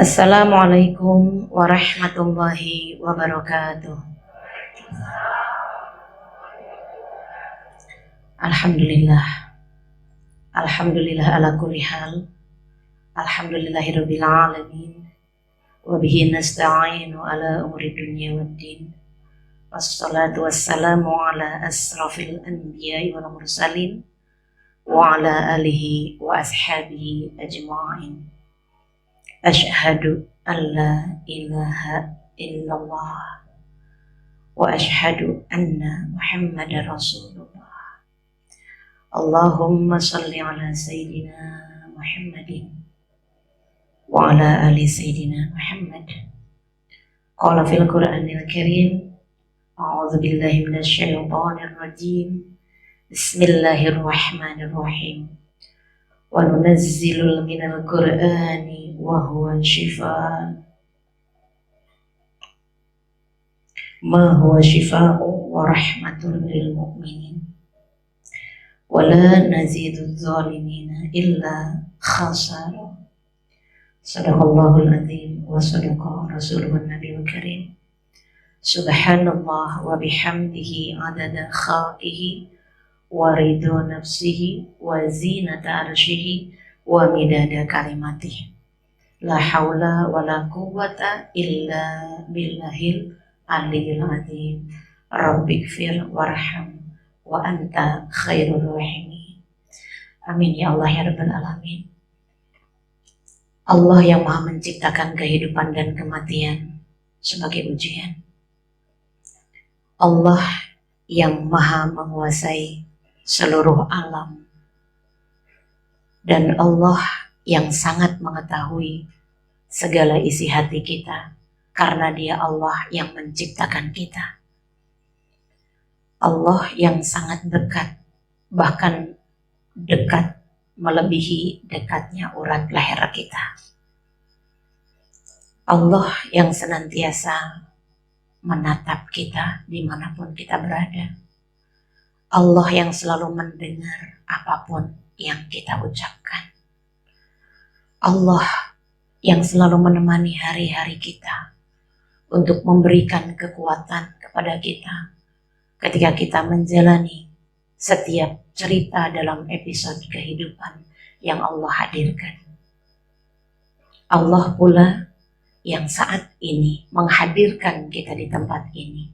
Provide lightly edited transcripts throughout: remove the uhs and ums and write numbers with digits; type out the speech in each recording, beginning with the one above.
Assalamualaikum warahmatullahi wabarakatuh. Alhamdulillah. Alhamdulillah ala kulli hal. Alhamdulillahirabbil alamin. Wa bihi nasta'inu ala umuri dunya waddin. Wassalatu wassalamu ala asrafil anbiya'i wal mursalin wa ala alihi wa ashabihi ajma'in. Asyhadu an la ilaha illallah wa asyhadu anna Muhammadar Rasulullah. Allahumma salli ala Sayyidina Muhammadin wa ala ali Sayyidina Muhammad. Qala fil Qur'anil Karim, a'udzu billahi minasy syaithanir rajim. Bismillahirrahmanirrahim. Wa nunazzilul minal Qur'ani wa huwa shifaa ma huwa shifaa'u wa rahmatun lil mu'minin wa la nazidu zalimina illa khasara. Sadaqallahul azim wa sadaqa rasuluhun nabiyul karim. Subhanallah wa bihamdihi adada khalqihi wa ridha nafsihi wa zinata arsyihi wa midada kalimatihi. La haula wa la quwwata illa billahil aliyil azim. Rabbighfir warham wa anta khairur rahimin. Amin ya Allah ya rabbal alamin. Allah yang maha menciptakan kehidupan dan kematian sebagai ujian. Allah yang maha menguasai seluruh alam, dan Allah yang sangat mengetahui segala isi hati kita, karena Dia Allah yang menciptakan kita. Allah yang sangat dekat, bahkan dekat melebihi dekatnya urat leher kita. Allah yang senantiasa menatap kita dimanapun kita berada. Allah yang selalu mendengar apapun yang kita ucapkan. Allah yang selalu menemani hari-hari kita untuk memberikan kekuatan kepada kita ketika kita menjalani setiap cerita dalam episode kehidupan yang Allah hadirkan. Allah pula yang saat ini menghadirkan kita di tempat ini.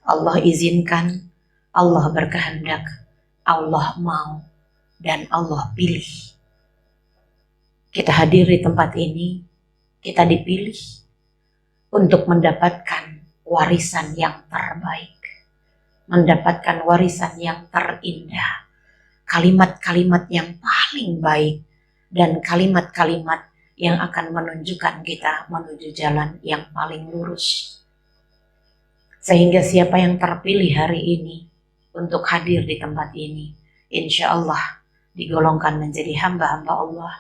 Allah izinkan, Allah berkehendak, Allah mau, dan Allah pilih. Kita hadir di tempat ini, kita dipilih untuk mendapatkan warisan yang terbaik, mendapatkan warisan yang terindah, kalimat-kalimat yang paling baik, dan kalimat-kalimat yang akan menunjukkan kita menuju jalan yang paling lurus. Sehingga siapa yang terpilih hari ini untuk hadir di tempat ini, insya Allah digolongkan menjadi hamba-hamba Allah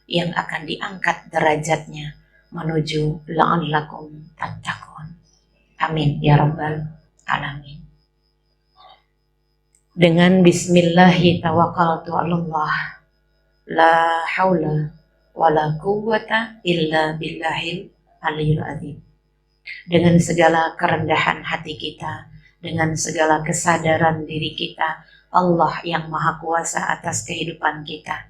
yang akan diangkat derajatnya menuju la'allakum tattaqun. Amin ya rabbal alamin. Dengan bismillahi tawakkaltu 'alallah, la haula wala quwwata illa billahil aliyil azim. Dengan segala kerendahan hati kita, dengan segala kesadaran diri kita, Allah yang maha kuasa atas kehidupan kita,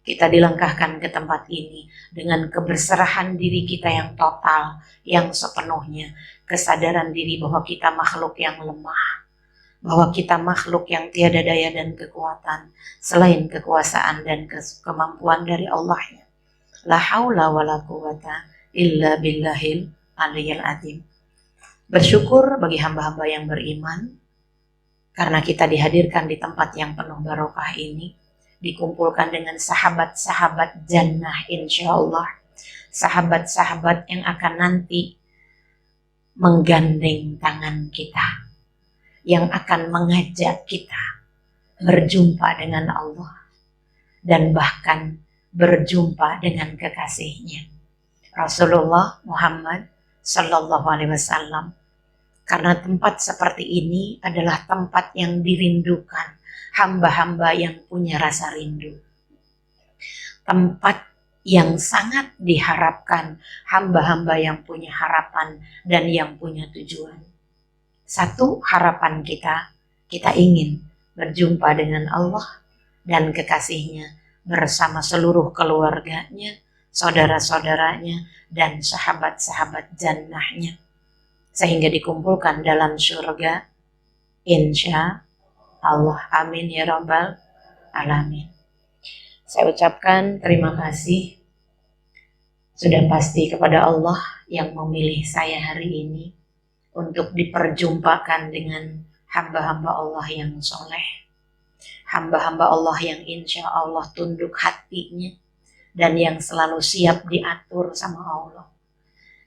kita dilengkahkan ke tempat ini dengan keberserahan diri kita yang total, yang sepenuhnya, kesadaran diri bahwa kita makhluk yang lemah, bahwa kita makhluk yang tiada daya dan kekuatan selain kekuasaan dan kemampuan dari Allah. La haula wala quwwata illa billahil aliyil azim. Bersyukur bagi hamba-hamba yang beriman karena kita dihadirkan di tempat yang penuh barokah ini, dikumpulkan dengan sahabat-sahabat jannah insyaallah, sahabat-sahabat yang akan nanti menggandeng tangan kita, yang akan mengajak kita berjumpa dengan Allah dan bahkan berjumpa dengan kekasihnya Rasulullah Muhammad Sallallahu Alaihi Wasallam. Karena tempat seperti ini adalah tempat yang dirindukan hamba-hamba yang punya rasa rindu. Tempat yang sangat diharapkan hamba-hamba yang punya harapan dan yang punya tujuan. Satu, harapan kita ingin berjumpa dengan Allah dan kekasihnya bersama seluruh keluarganya, saudara-saudaranya, dan sahabat-sahabat jannahnya, sehingga dikumpulkan dalam surga, insya Allah. Amin ya rabbal alamin. Saya ucapkan terima kasih sudah pasti kepada Allah yang memilih saya hari ini untuk diperjumpakan dengan hamba-hamba Allah yang soleh, hamba-hamba Allah yang insya Allah tunduk hatinya dan yang selalu siap diatur sama Allah.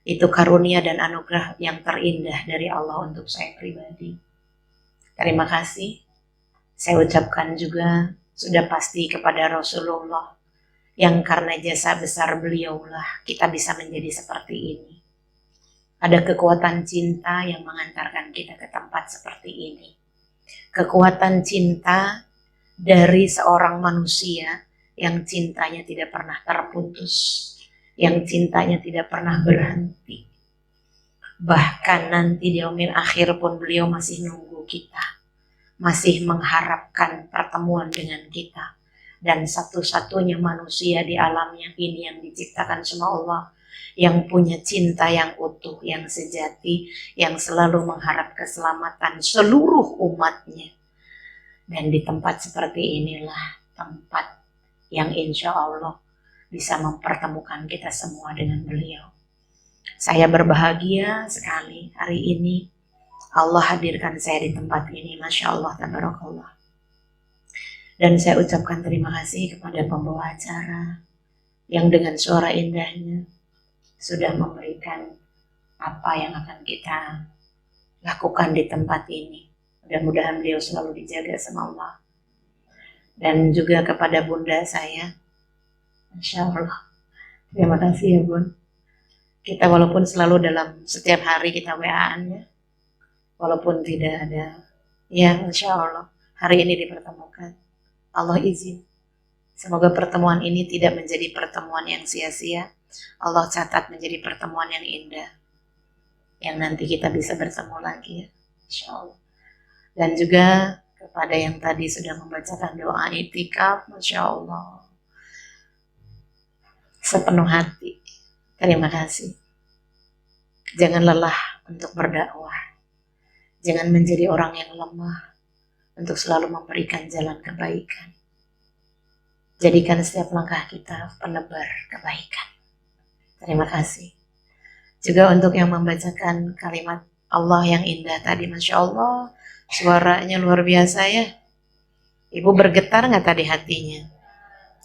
Itu karunia dan anugerah yang terindah dari Allah untuk saya pribadi. Terima kasih. Saya ucapkan juga sudah pasti kepada Rasulullah yang karena jasa besar beliaulah kita bisa menjadi seperti ini. Ada kekuatan cinta yang mengantarkan kita ke tempat seperti ini. Kekuatan cinta dari seorang manusia yang cintanya tidak pernah terputus, yang cintanya tidak pernah berhenti. Bahkan nanti di yaumil akhir pun beliau masih nunggu kita, masih mengharapkan pertemuan dengan kita. Dan satu-satunya manusia di alam yang ini yang diciptakan sama Allah, yang punya cinta yang utuh, yang sejati, yang selalu mengharap keselamatan seluruh umatnya. Dan di tempat seperti inilah tempat yang insya Allah bisa mempertemukan kita semua dengan beliau. Saya berbahagia sekali hari ini Allah hadirkan saya di tempat ini. Masya Allah, tabarakallah. Dan saya ucapkan terima kasih kepada pembawa acara yang dengan suara indahnya sudah memberikan apa yang akan kita lakukan di tempat ini. Mudah-mudahan beliau selalu dijaga sama Allah. Dan juga kepada bunda saya, Masya Allah, terima kasih ya bun. Kita walaupun selalu dalam setiap hari kita WA-an ya, walaupun tidak ada, ya Masya Allah, hari ini dipertemukan. Allah izin. Semoga pertemuan ini tidak menjadi pertemuan yang sia-sia. Allah catat menjadi pertemuan yang indah, yang nanti kita bisa bertemu lagi ya, Insya Allah. Dan juga kepada yang tadi sudah membacakan doa itikaf, Masya Allah, sepenuh hati, terima kasih. Jangan lelah untuk berdakwah, jangan menjadi orang yang lemah untuk selalu memberikan jalan kebaikan. Jadikan setiap langkah kita penebar kebaikan. Terima kasih. Juga untuk yang membacakan kalimat Allah yang indah tadi, Masya Allah, suaranya luar biasa ya. Ibu bergetar nggak tadi hatinya?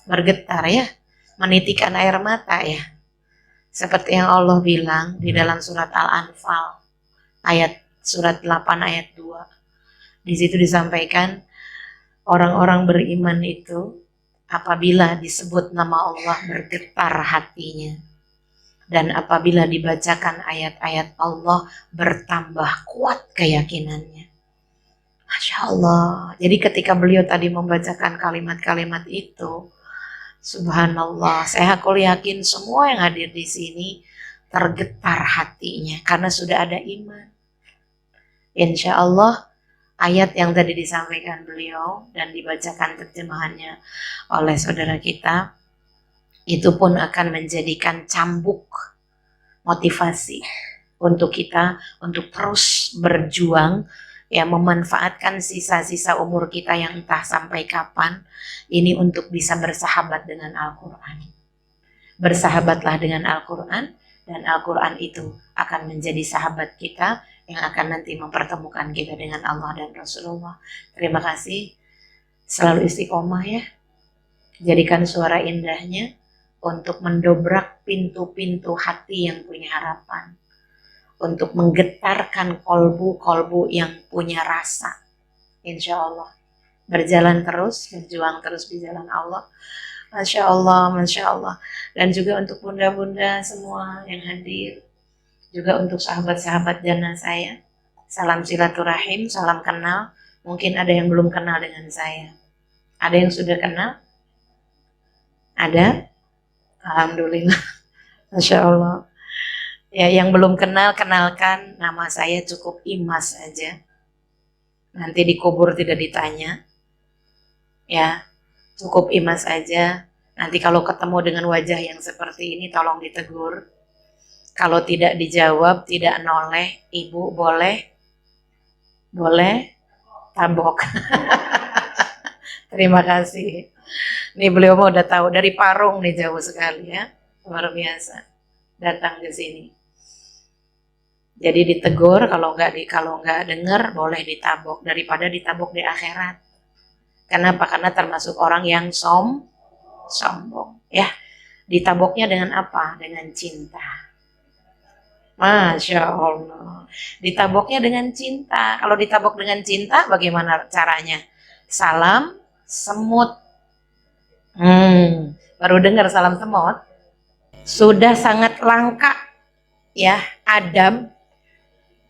Bergetar ya, menitikan air mata ya. Seperti yang Allah bilang di dalam surat Al-Anfal, ayat surat 8 ayat 2. Di situ disampaikan orang-orang beriman itu apabila disebut nama Allah bergetar hatinya. Dan apabila dibacakan ayat-ayat Allah bertambah kuat keyakinannya. Masya Allah. Jadi ketika beliau tadi membacakan kalimat-kalimat itu, subhanallah, aku yakin semua yang hadir di sini tergetar hatinya karena sudah ada iman. Insya Allah ayat yang tadi disampaikan beliau dan dibacakan terjemahannya oleh saudara kita, itu pun akan menjadikan cambuk motivasi untuk kita untuk terus berjuang ya, memanfaatkan sisa-sisa umur kita yang entah sampai kapan ini untuk bisa bersahabat dengan Al-Quran. Bersahabatlah dengan Al-Quran dan Al-Quran itu akan menjadi sahabat kita yang akan nanti mempertemukan kita dengan Allah dan Rasulullah. Terima kasih. Selalu istiqomah ya. Jadikan suara indahnya untuk mendobrak pintu-pintu hati yang punya harapan, untuk menggetarkan kolbu-kolbu yang punya rasa. Insya Allah berjalan terus, berjuang terus di jalan Allah. Masya Allah, Masya Allah. Dan juga untuk bunda-bunda semua yang hadir, juga untuk sahabat-sahabat jannah saya, salam silaturahim, salam kenal. Mungkin ada yang belum kenal dengan saya. Ada yang sudah kenal? Ada? Alhamdulillah. Masya Allah. Ya, yang belum kenal, kenalkan, nama saya cukup Imas aja. Nanti dikubur tidak ditanya. Ya, cukup Imas aja. Nanti kalau ketemu dengan wajah yang seperti ini, tolong ditegur. Kalau tidak dijawab, tidak noleh, ibu boleh tabok. Terima kasih. Nih beliau mau udah tahu dari Parung nih, jauh sekali ya, luar biasa datang ke sini. Jadi ditegur, kalau nggak dengar boleh ditabok daripada ditabok di akhirat. Kenapa? Karena termasuk orang yang sombong. Ya, ditaboknya dengan apa? Dengan cinta. Masya Allah. Ditaboknya dengan cinta. Kalau ditabok dengan cinta, bagaimana caranya? Salam semut. Baru dengar salam semut. Sudah sangat langka, ya, adab.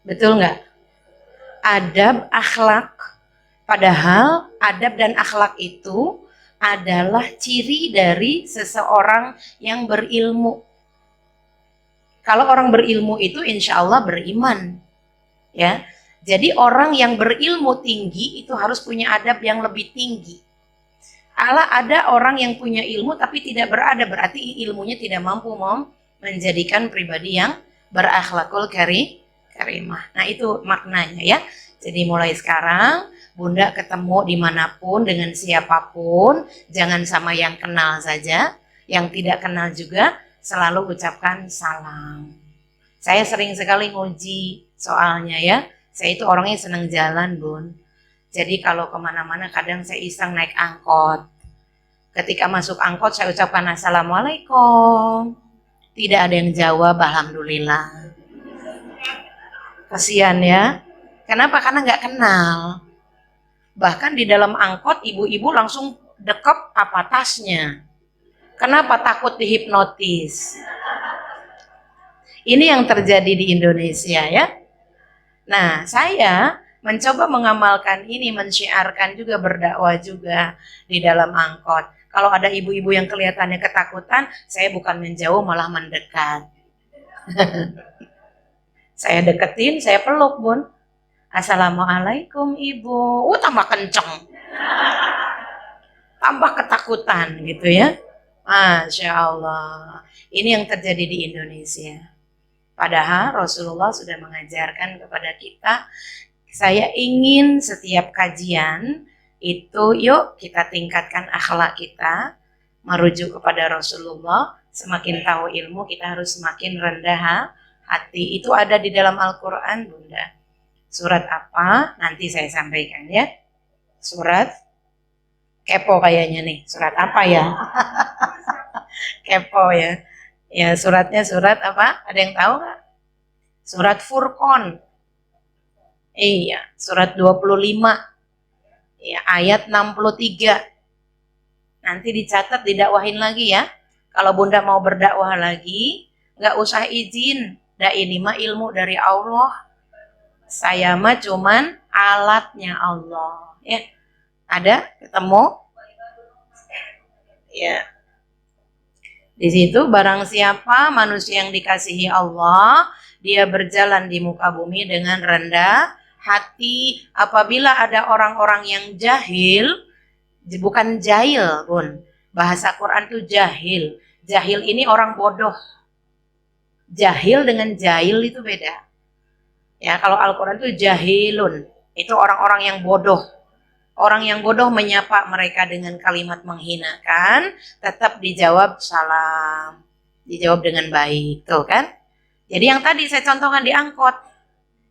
Betul nggak? Adab, akhlak. Padahal adab dan akhlak itu adalah ciri dari seseorang yang berilmu. Kalau orang berilmu itu insya Allah beriman. Ya, jadi orang yang berilmu tinggi itu harus punya adab yang lebih tinggi. Ada orang yang punya ilmu tapi tidak beradab, berarti ilmunya tidak mampu menjadikan pribadi yang berakhlakul karimah. Nah itu maknanya ya. Jadi mulai sekarang Bunda ketemu dimanapun dengan siapapun, jangan sama yang kenal saja, yang tidak kenal juga selalu ucapkan salam. Saya sering sekali nguji soalnya ya, saya itu orangnya senang jalan Bun. Jadi kalau kemana-mana kadang saya iseng naik angkot. Ketika masuk angkot saya ucapkan Assalamualaikum. Tidak ada yang jawab, Alhamdulillah. Kasihan ya. Kenapa? Karena nggak kenal. Bahkan di dalam angkot ibu-ibu langsung dekep apa tasnya. Kenapa? Takut dihipnotis. Ini yang terjadi di Indonesia ya. Nah, saya mencoba mengamalkan ini, mensyiarkan juga, berdakwah juga di dalam angkot. Kalau ada ibu-ibu yang kelihatannya ketakutan, saya bukan menjauh malah mendekat. Saya deketin, saya peluk Bun. Assalamualaikum Ibu. Tambah kenceng. Tambah ketakutan gitu ya. Masya Allah. Ini yang terjadi di Indonesia. Padahal Rasulullah sudah mengajarkan kepada kita, saya ingin setiap kajian itu yuk kita tingkatkan akhlak kita, merujuk kepada Rasulullah, semakin tahu ilmu kita harus semakin rendah hati. Itu ada di dalam Al-Quran Bunda. Surat apa? Nanti saya sampaikan ya. Surat kepo kayaknya nih. Surat apa ya? Kepo ya. Ya suratnya surat apa? Ada yang tahu nggak? Surat Furqan. Iya, surat 25. Ya, ayat 63. Nanti dicatat, didakwahin lagi ya. Kalau Bunda mau berdakwah lagi, nggak usah izin. Ini mah ilmu dari Allah. Saya mah cuman alatnya Allah. Ya, ada ketemu? Ya. Di situ barang siapa manusia yang dikasihi Allah, dia berjalan di muka bumi dengan rendah hati. Apabila ada orang-orang yang jahil, bukan jahil Bun. Bahasa Quran itu jahil. Jahil ini orang bodoh. Jahil dengan jahil itu beda. Ya, kalau Al-Quran itu jahilun, itu orang-orang yang bodoh. Orang yang bodoh menyapa mereka dengan kalimat menghinakan, tetap dijawab salam. Dijawab dengan baik, tuh kan? Jadi yang tadi saya contohkan di angkot,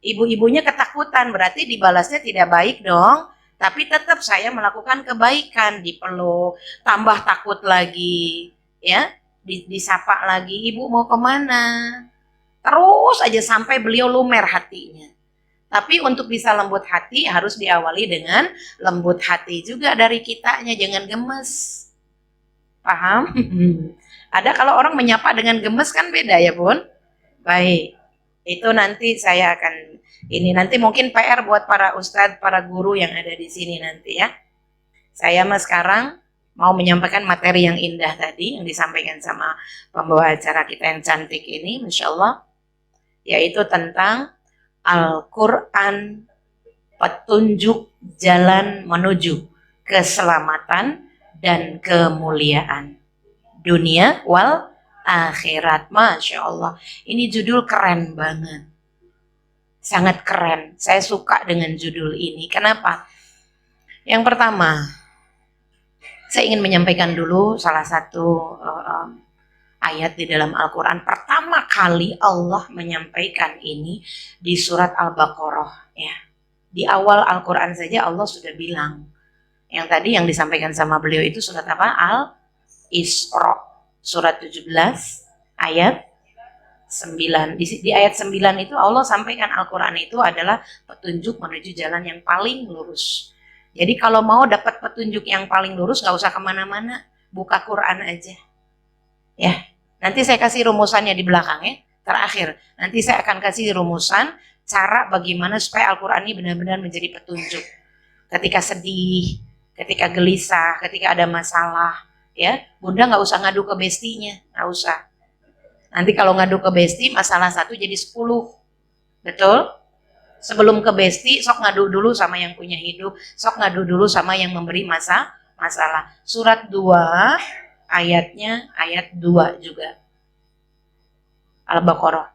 ibu-ibunya ketakutan, berarti dibalasnya tidak baik dong. Tapi tetap saya melakukan kebaikan, dipeluk, tambah takut lagi, ya, disapa lagi, ibu mau kemana? Terus aja sampai beliau lumer hatinya. Tapi untuk bisa lembut hati harus diawali dengan lembut hati juga dari kitanya, jangan gemes. Paham? Ada kalau orang menyapa dengan gemes kan beda ya Bun? Baik, itu nanti saya akan, ini nanti mungkin PR buat para ustadz, para guru yang ada di sini nanti ya. Saya mah sekarang mau menyampaikan materi yang indah tadi yang disampaikan sama pembawa acara kita yang cantik ini, Masya Allah, yaitu tentang Al-Quran, petunjuk jalan menuju keselamatan dan kemuliaan dunia wal akhirat. Masya Allah, ini judul keren banget, sangat keren. Saya suka dengan judul ini. Kenapa? Yang pertama, saya ingin menyampaikan dulu salah satu ayat di dalam Al-Quran. Pertama kali Allah menyampaikan ini di surat Al-Baqarah. Ya. Di awal Al-Quran saja Allah sudah bilang. Yang tadi yang disampaikan sama beliau itu surat apa? Al-Isra. Surat 17 ayat 9. Di ayat 9 itu Allah sampaikan Al-Quran itu adalah petunjuk menuju jalan yang paling lurus. Jadi kalau mau dapat petunjuk yang paling lurus, gak usah kemana-mana, buka Quran aja. Ya, nanti saya kasih rumusannya di belakang ya, terakhir. Nanti saya akan kasih rumusan cara bagaimana supaya Al-Quran ini benar-benar menjadi petunjuk. Ketika sedih, ketika gelisah, ketika ada masalah, ya, Bunda gak usah ngadu ke bestinya, gak usah. Nanti kalau ngadu ke besti, masalah 1 jadi 10. Betul? Sebelum ke besti, sok ngadu dulu sama yang punya hidup, sok ngadu dulu sama yang memberi masalah. Surat 2, ayatnya ayat 2 juga. Al-Baqarah.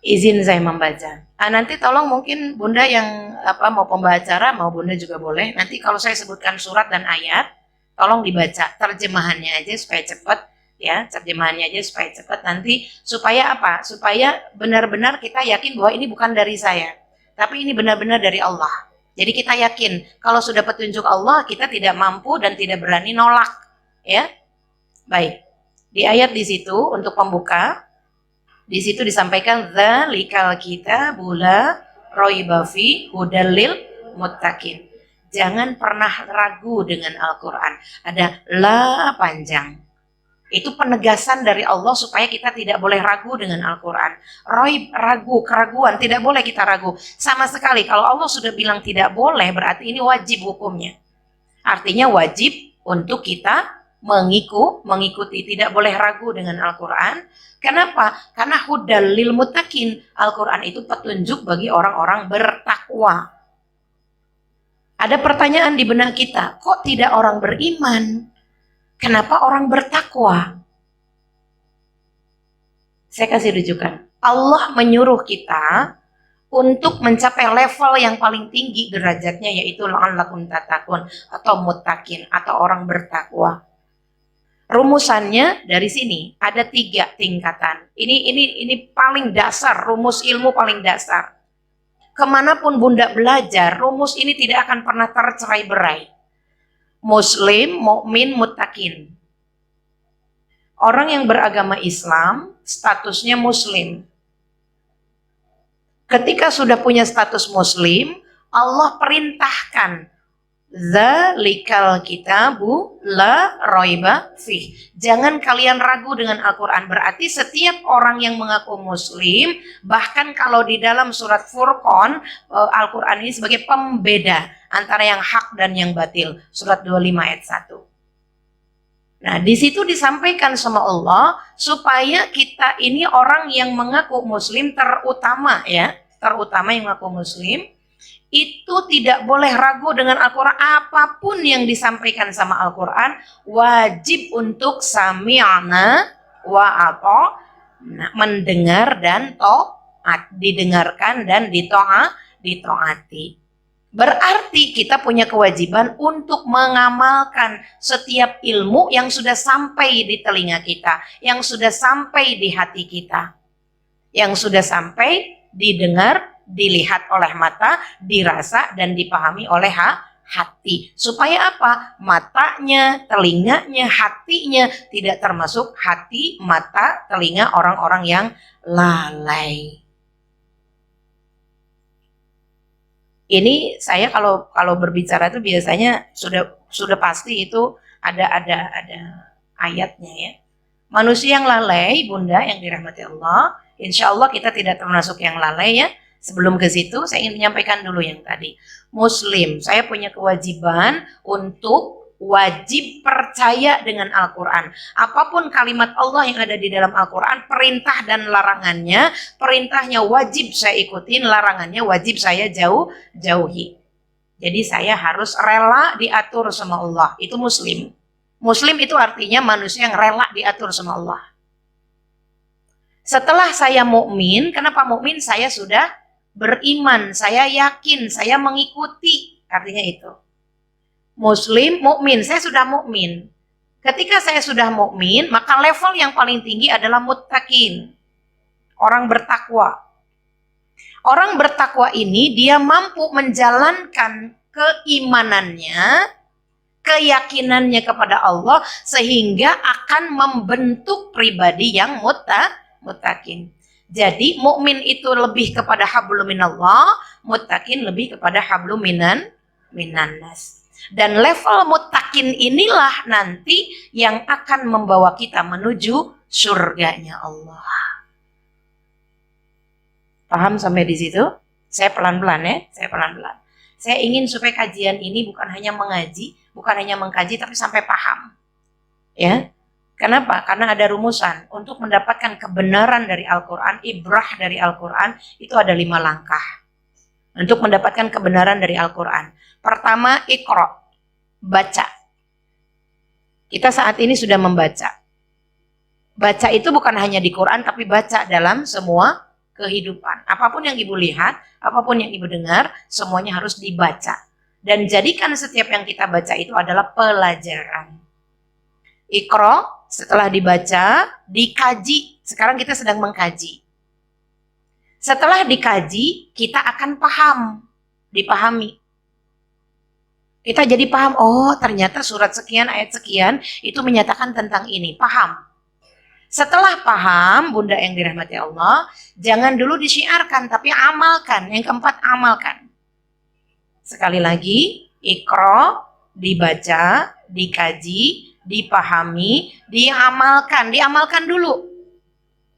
Izin saya membaca. Nanti tolong mungkin Bunda yang mau pembacara, mau Bunda juga boleh. Nanti kalau saya sebutkan surat dan ayat, tolong dibaca terjemahannya aja supaya cepat. Ya, terjemahannya aja supaya cepat nanti, supaya apa? Supaya benar-benar kita yakin bahwa ini bukan dari saya, tapi ini benar-benar dari Allah. Jadi kita yakin kalau sudah petunjuk Allah, kita tidak mampu dan tidak berani nolak, ya. Baik. Di ayat di situ untuk pembuka, di situ disampaikan dzalikal kitabu la raiba fi hudal lil muttaqin. Jangan pernah ragu dengan Al-Qur'an. Ada la panjang. Itu penegasan dari Allah supaya kita tidak boleh ragu dengan Al-Quran. Ragu, keraguan, tidak boleh kita ragu. Sama sekali, kalau Allah sudah bilang tidak boleh, berarti ini wajib hukumnya. Artinya wajib untuk kita mengikuti, tidak boleh ragu dengan Al-Quran. Kenapa? Karena hudal lil muttaqin. Al-Quran itu petunjuk bagi orang-orang bertakwa. Ada pertanyaan di benak kita, kok tidak orang beriman? Kenapa orang bertakwa? Saya kasih rujukan. Allah menyuruh kita untuk mencapai level yang paling tinggi derajatnya, yaitu la'allakum tattaqun atau muttaqin atau orang bertakwa. Rumusannya dari sini ada 3 tingkatan. Ini paling dasar, rumus ilmu paling dasar. Kemanapun Bunda belajar, rumus ini tidak akan pernah tercerai-berai. Muslim, mukmin, muttaqin. Orang yang beragama Islam, statusnya Muslim. Ketika sudah punya status Muslim, Allah perintahkan dzalikal kitabu la raiba fih. Jangan kalian ragu dengan Al-Quran. Berarti setiap orang yang mengaku Muslim, bahkan kalau di dalam surat Furqan, Al-Quran ini sebagai pembeda antara yang hak dan yang batil. Surat 25 ayat 1. Nah, di situ disampaikan sama Allah supaya kita ini orang yang mengaku Muslim, terutama yang mengaku Muslim, itu tidak boleh ragu dengan Al-Quran. Apapun yang disampaikan sama Al-Quran, wajib untuk sami'na wa ata'na, mendengar dan taat, didengarkan dan ditaati. Berarti kita punya kewajiban untuk mengamalkan setiap ilmu yang sudah sampai di telinga kita, yang sudah sampai di hati kita, yang sudah sampai didengar, dilihat oleh mata, dirasa dan dipahami oleh hati. Supaya apa? Matanya, telinganya, hatinya tidak termasuk hati, mata, telinga orang-orang yang lalai. Ini saya kalau berbicara itu biasanya sudah pasti itu ada ayatnya ya. Manusia yang lalai, Bunda yang dirahmati Allah, insya Allah kita tidak termasuk yang lalai ya. Sebelum ke situ, saya ingin menyampaikan dulu yang tadi. Muslim, saya punya kewajiban untuk wajib percaya dengan Al-Quran. Apapun kalimat Allah yang ada di dalam Al-Quran, perintah dan larangannya, perintahnya wajib saya ikutin, larangannya wajib saya jauhi. Jadi saya harus rela diatur sama Allah. Itu muslim. Muslim itu artinya manusia yang rela diatur sama Allah. Setelah saya mukmin, kenapa mukmin? Saya sudah beriman, saya yakin, saya mengikuti. Artinya itu. Muslim, mukmin, saya sudah mukmin. Ketika saya sudah mukmin, maka level yang paling tinggi adalah muttaqin. Orang bertakwa. Orang bertakwa ini dia mampu menjalankan keimanannya, keyakinannya kepada Allah sehingga akan membentuk pribadi yang muttaqin. Jadi mukmin itu lebih kepada hablum minallah, muttaqin lebih kepada hablum minannas. Dan level muttaqin inilah nanti yang akan membawa kita menuju surganya Allah. Paham sampai di situ? Saya pelan-pelan ya, saya pelan-pelan. Saya ingin supaya kajian ini bukan hanya mengaji, bukan hanya mengkaji, tapi sampai paham. Ya, kenapa? Karena ada rumusan. Untuk mendapatkan kebenaran dari Al-Quran, ibrah dari Al-Quran, itu ada 5 langkah. Untuk mendapatkan kebenaran dari Al-Quran. Pertama, iqra, baca. Kita saat ini sudah membaca. Baca itu bukan hanya di Quran, tapi baca dalam semua kehidupan. Apapun yang ibu lihat, apapun yang ibu dengar, semuanya harus dibaca. Dan jadikan setiap yang kita baca itu adalah pelajaran. Iqra, setelah dibaca, dikaji. Sekarang kita sedang mengkaji. Setelah dikaji, kita akan paham, dipahami. Kita jadi paham, oh ternyata surat sekian, ayat sekian, itu menyatakan tentang ini, paham. Setelah paham, Bunda yang dirahmati Allah, jangan dulu disiarkan, tapi amalkan. Yang keempat, amalkan. Sekali lagi, iqra, dibaca, dikaji, dipahami, diamalkan. Diamalkan dulu.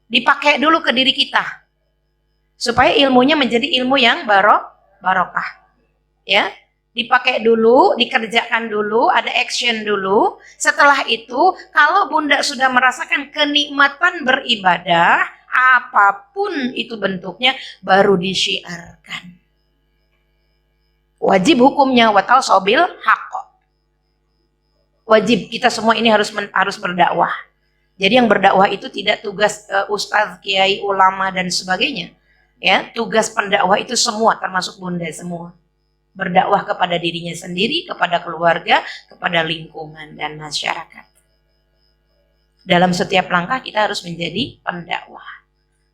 Dipakai dulu ke diri kita. Supaya ilmunya menjadi ilmu yang barokah. Ya, dipakai dulu, dikerjakan dulu, ada action dulu. Setelah itu, kalau Bunda sudah merasakan kenikmatan beribadah, apapun itu bentuknya, baru disiarkan. Wajib hukumnya watal sobil haqq. Wajib kita semua ini harus berdakwah. Jadi yang berdakwah itu tidak tugas ustadz, kiai, ulama dan sebagainya. Ya, tugas pendakwah itu semua, termasuk Bunda semua. Berdakwah kepada dirinya sendiri, kepada keluarga, kepada lingkungan dan masyarakat. Dalam setiap langkah kita harus menjadi pendakwah.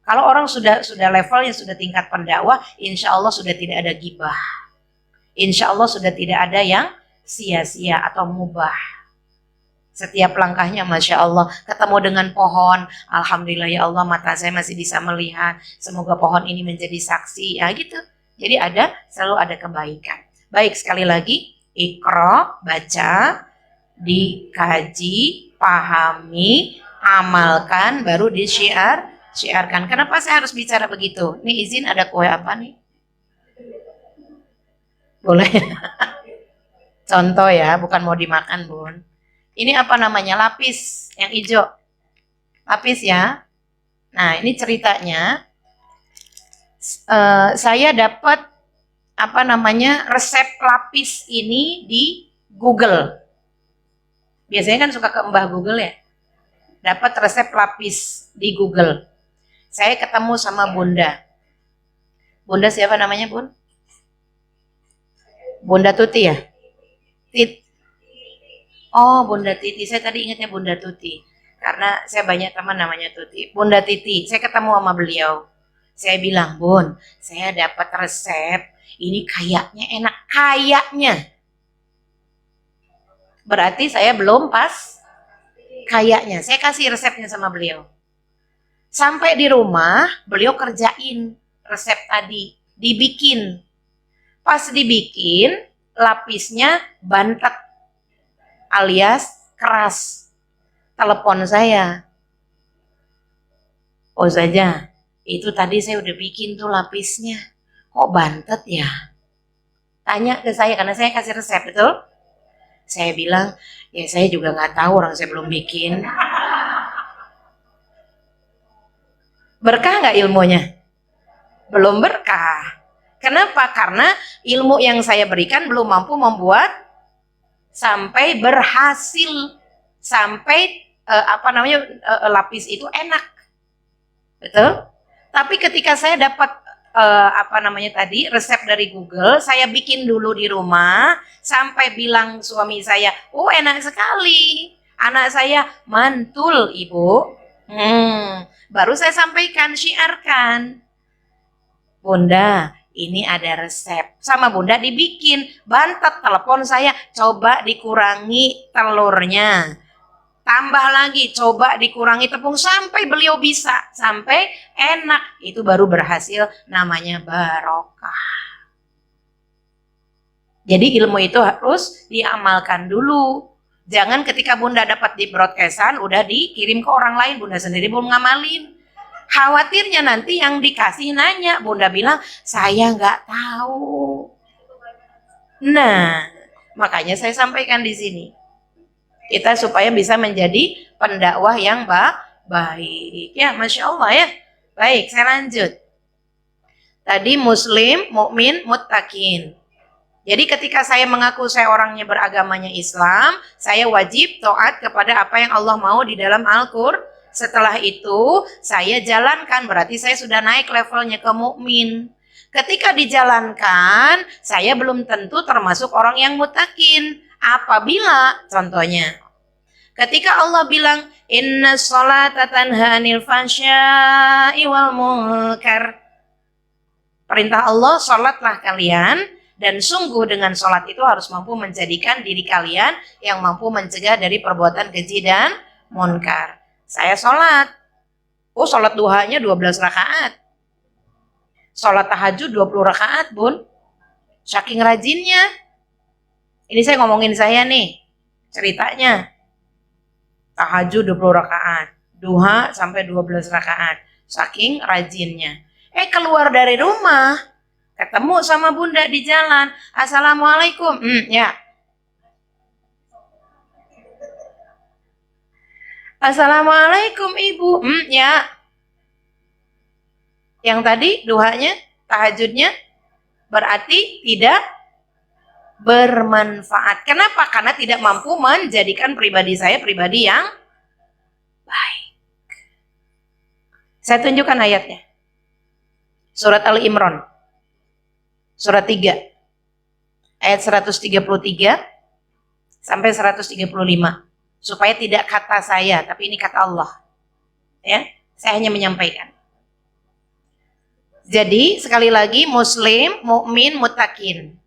Kalau orang sudah levelnya, sudah tingkat pendakwah, insya Allah sudah tidak ada gibah. Insya Allah sudah tidak ada yang sia-sia atau mubah. Setiap langkahnya Masya Allah, ketemu dengan pohon, Alhamdulillah ya Allah mata saya masih bisa melihat, semoga pohon ini menjadi saksi, ya gitu. Jadi selalu ada kebaikan. Baik, sekali lagi, iqra, baca, dikaji, pahami, amalkan, baru disiarkan. Kenapa saya harus bicara begitu? Ini izin ada kue apa nih? Boleh? Contoh ya, bukan mau dimakan Bun. Ini apa namanya? Lapis yang hijau. Lapis ya. Nah, ini ceritanya. Saya dapat resep lapis ini di Google. Biasanya kan suka ke Mbah Google ya. Dapat resep lapis di Google. Saya ketemu sama Bunda. Bunda siapa namanya, Bun? Bunda Tuti ya? Oh, Bunda Titi. Saya tadi ingatnya Bunda Tuti. Karena saya banyak teman namanya Tuti. Bunda Titi, saya ketemu sama beliau. Saya bilang, Bun, saya dapat resep. Ini kayaknya enak. Kayaknya. Berarti saya belum pas. Kayaknya. Saya kasih resepnya sama beliau. Sampai di rumah, beliau kerjain resep tadi. Dibikin. Pas dibikin, lapisnya bantet. Alias keras. Telepon saya. Oh saja, itu tadi saya udah bikin tuh lapisnya. Kok bantet ya? Tanya ke saya, karena saya kasih resep, betul? Saya bilang, ya saya juga nggak tahu, orang saya belum bikin. Berkah nggak ilmunya? Belum berkah. Kenapa? Karena ilmu yang saya berikan belum mampu membuat sampai berhasil, sampai lapis itu enak, betul? Tapi ketika saya dapat resep dari Google, saya bikin dulu di rumah, sampai bilang suami saya, oh enak sekali, anak saya mantul ibu. Baru saya sampaikan, syiarkan, Bunda, ini ada resep. Sama Bunda dibikin. Bantet telepon saya, coba dikurangi telurnya. Tambah lagi, coba dikurangi tepung, sampai beliau bisa, sampai enak. Itu baru berhasil, namanya barokah. Jadi ilmu itu harus diamalkan dulu. Jangan ketika Bunda dapat di broadcastan, udah dikirim ke orang lain, Bunda sendiri belum ngamalin. Khawatirnya nanti yang dikasih nanya, Bunda bilang, saya nggak tahu. Nah, makanya saya sampaikan di sini. Kita supaya bisa menjadi pendakwah yang baik. Ya, Masya Allah ya. Baik, saya lanjut. Tadi muslim, mukmin, muttaqin. Jadi ketika saya mengaku saya orangnya beragamanya Islam, saya wajib taat kepada apa yang Allah mau di dalam Al-Qur'an. Setelah itu saya jalankan, berarti saya sudah naik levelnya ke mukmin. Ketika dijalankan, saya belum tentu termasuk orang yang muttaqin. Apabila contohnya ketika Allah bilang inna sholata tanha 'anil fahsya'i wal munkar. Perintah Allah, sholatlah kalian, dan sungguh dengan sholat itu harus mampu menjadikan diri kalian yang mampu mencegah dari perbuatan keji dan munkar. Saya sholat. Oh, sholat duhanya 12 rakaat. Sholat tahajud 20 rakaat, Bun. Saking rajinnya. Ini saya ngomongin saya nih, ceritanya. Tahajud 20 rakaat, duha sampai 12 rakaat. Saking rajinnya. Keluar dari rumah, ketemu sama Bunda di jalan. Assalamualaikum. Ya. Assalamualaikum Ibu. Ya. Yang tadi duhanya, tahajudnya berarti tidak bermanfaat. Kenapa? Karena tidak mampu menjadikan pribadi saya pribadi yang baik. Saya tunjukkan ayatnya. Surat Al-Imran. Surat 3. Ayat 133 sampai 135. Supaya tidak kata saya, tapi ini kata Allah. Ya, saya hanya menyampaikan. Jadi, sekali lagi, muslim, mukmin, muttaqin.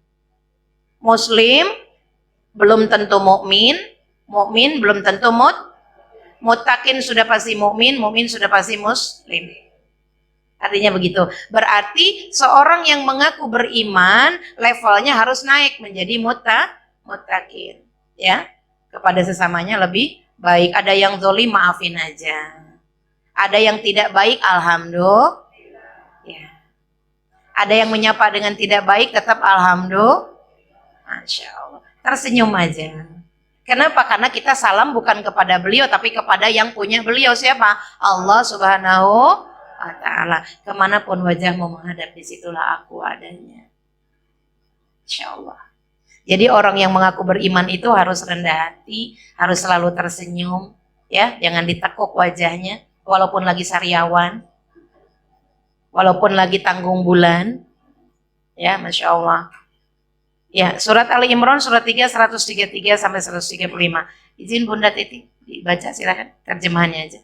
Muslim belum tentu mukmin, mukmin belum tentu muttaqin sudah pasti mukmin, mukmin sudah pasti muslim. Artinya begitu. Berarti seorang yang mengaku beriman levelnya harus naik menjadi muttaqin, ya. Kepada sesamanya lebih baik. Ada yang zalim, maafin aja. Ada yang tidak baik, alhamdulillah. Ya. Ada yang menyapa dengan tidak baik, tetap alhamdulillah. Masya Allah, tersenyum aja. Kenapa? Karena kita salam bukan kepada beliau, tapi kepada yang punya beliau. Siapa? Allah Subhanahu wa Ta'ala. Kemanapun wajahmu menghadap, disitulah aku adanya. Insya Allah. Jadi orang yang mengaku beriman itu harus rendah hati, harus selalu tersenyum, ya, jangan ditekuk wajahnya, walaupun lagi sariawan, walaupun lagi tanggung bulan, ya, Masya Allah. Ya, surat Ali Imran surat 3 133 sampai 135. Izin Bunda Titi dibaca, silakan terjemahannya aja.